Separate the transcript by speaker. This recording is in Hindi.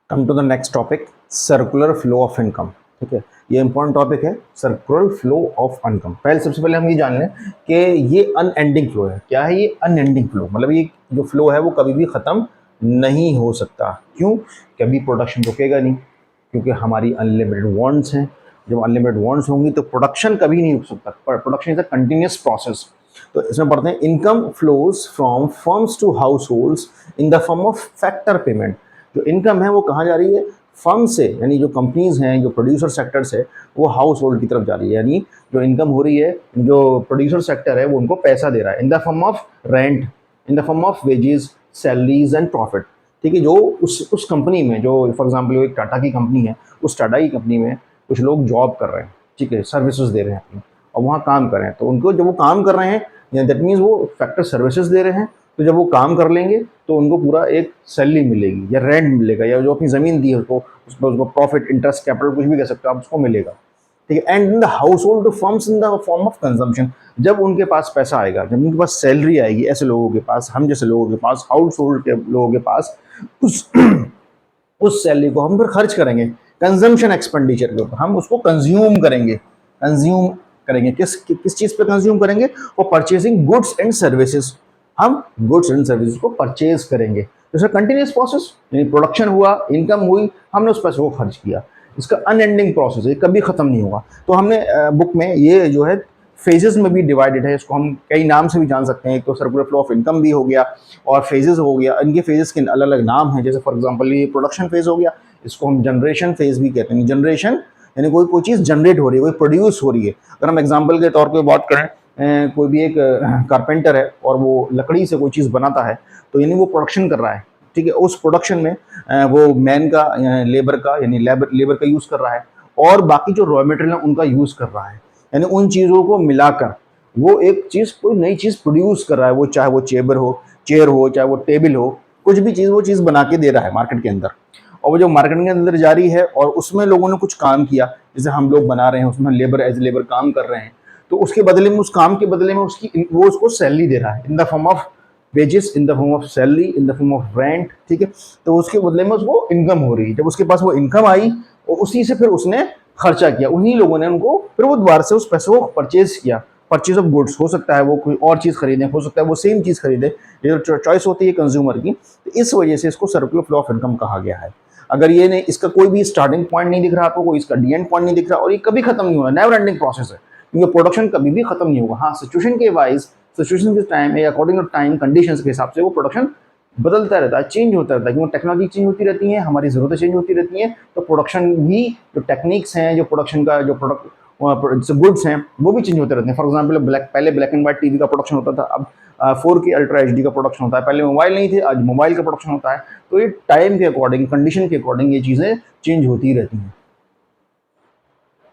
Speaker 1: Come to the next topic, circular flow of income. ठीक है, ये इंपॉर्टेंट टॉपिक है, सर्कुलर फ्लो ऑफ इनकम। सबसे पहले हम ये जान लें कि ये अनएंडिंग फ्लो है। क्या है ये अनएंडिंग फ्लो? मतलब ये जो फ्लो है वो कभी भी ख़त्म नहीं हो सकता। क्यों? कभी प्रोडक्शन रुकेगा नहीं, क्योंकि हमारी अनलिमिटेड वांट्स हैं। जब अनलिमिटेड वांट्स होंगी तो प्रोडक्शन कभी नहीं रुक सकता। Production is a continuous process. तो इसमें पढ़ते हैं, income flows from firms to households in the form of factor payment. जो इनकम है वो कहाँ जा रही है? फर्म से, यानी जो कंपनीज हैं, जो प्रोड्यूसर सेक्टर्स है, वो हाउस होल्ड की तरफ जा रही है। यानी जो इनकम हो रही है, जो प्रोड्यूसर सेक्टर है वो उनको पैसा दे रहा है इन the form of rent, in the form of wages, salaries and profit. ठीक है, जो उस कंपनी में, जो फॉर एग्जाम्पल एक टाटा की कंपनी है, उस टाटा की कंपनी में कुछ लोग जॉब कर रहे हैं, ठीक है, सर्विसेज दे रहे हैं अपनी, और वहाँ काम कर रहे हैं। तो उनको जब वो काम कर रहे हैं, दैट मीन्स वो फैक्टर सर्विसेज दे रहे हैं। तो जब वो काम कर लेंगे तो उनको पूरा एक सैलरी मिलेगी या रेंट मिलेगा, या जो अपनी ज़मीन दी है उसको, उसको प्रॉफिट, इंटरेस्ट, कैपिटल, कुछ भी कह सकते हो आप, उसको मिलेगा। ठीक है, and in the house hold firms in the form of consumption. जब उनके पास पैसा आएगा, जब उनके पास सैलरी आएगी, ऐसे लोगों के पास, हम जैसे लोगों के पास, हाउस होल्ड के लोगों के पास, उस उस सैलरी को हम फिर खर्च करेंगे कंजम्पशन एक्सपेंडिचर के ऊपर। हम उसको कंज्यूम करेंगे। कंज्यूम करेंगे किस चीज़ पे कंज्यूम करेंगे? वो परचेजिंग गुड्स एंड सर्विसेज। हम गुड्स एंड सर्विसेज को परचेज करेंगे। तो इसका कंटिन्यूस प्रोसेस, यानी प्रोडक्शन हुआ, इनकम हुई, हमने उस पैसे को खर्च किया। इसका अनएंडिंग प्रोसेस है, कभी ख़त्म नहीं होगा। तो हमने बुक में ये जो है फेजेस में भी डिवाइडेड है। इसको हम कई नाम से भी जान सकते हैं। एक तो सर्कुलर फ्लो ऑफ इनकम भी हो गया, और फेजेस हो गया। इनके फेजेस के अलग अलग नाम हैं। जैसे फॉर एग्जांपल ये प्रोडक्शन फेज हो गया, इसको हम जनरेशन फेज भी कहते हैं। जनरेशन यानी कोई चीज़ जनरेट हो रही है, कोई प्रोड्यूस हो रही है। अगर हम एग्जाम्पल के तौर पर बात करें, कोई भी एक कारपेंटर है और वो लकड़ी से कोई चीज़ बनाता है, तो यानी वो प्रोडक्शन कर रहा है। ठीक है, उस प्रोडक्शन में वो मैन का, लेबर का, यानी लेबर का यूज़ कर रहा है, और बाकी जो रॉ मटेरियल है उनका यूज़ कर रहा है। यानी उन चीज़ों को मिलाकर वो एक चीज़, कोई नई चीज़ प्रोड्यूस कर रहा है। वो चाहे वो चेयर हो, चाहे वो टेबल हो, कुछ भी चीज़ वो चीज़ बना के दे रहा है मार्केट के अंदर। और वो जो मार्केट के अंदर जा रही है, और उसमें लोगों ने कुछ काम किया, जैसे हम लोग बना रहे हैं, उसमें लेबर एज लेबर काम कर रहे हैं, तो उसके बदले में, उस काम के बदले में वो उसको सैलरी दे रहा है इन the form of wages, in the form of salary, in the form of rent. ठीक है, तो उसके बदले में उसको इनकम हो रही है। जब उसके पास वो इनकम आई, और उसी से फिर उसने खर्चा किया, उन्हीं लोगों ने उनको फिर वो दोबारा से उस पैसे को परचेज किया। परचेज ऑफ गुड्स हो सकता है, वो कोई और चीज़ खरीदें, हो सकता है वो सेम चीज़ खरीदे। ये जो चॉइस होती है कंज्यूमर की, तो इस वजह से इसको सर्कुलर फ्लो ऑफ इनकम कहा गया है। अगर ये नहीं, इसका कोई भी स्टार्टिंग पॉइंट नहीं दिख रहा आपको, कोई इसका डी एंड पॉइंट नहीं दिख रहा, और ये कभी खत्म नहीं होगा, नेवर एंडिंग प्रोसेस है, क्योंकि प्रोडक्शन कभी भी खत्म नहीं होगा। हाँ, सिचुएशन के वाइज, सिचुएशन के टाइम या अकॉर्डिंग टू टाइम कंडीशंस के हिसाब से वो प्रोडक्शन बदलता रहता है, चेंज होता रहता है, क्योंकि टेक्नोलॉजी चेंज होती रहती है, हमारी ज़रूरतें चेंज होती रहती हैं। तो प्रोडक्शन भी, जो टेक्निक्स हैं, जो प्रोडक्शन का, जो प्रोडक्ट गुड्स हैं, वो भी चेंज होते रहते हैं। फॉर एग्जाम्पल पहले ब्लैक एंड व्हाइट टीवी का प्रोडक्शन होता था, अब 4K अल्ट्रा HD का प्रोडक्शन होता है। पहले मोबाइल नहीं थे, आज मोबाइल का प्रोडक्शन होता है। तो ये टाइम के अकॉर्डिंग, कंडीशन के अकॉर्डिंग ये चीज़ें चेंज होती रहती हैं।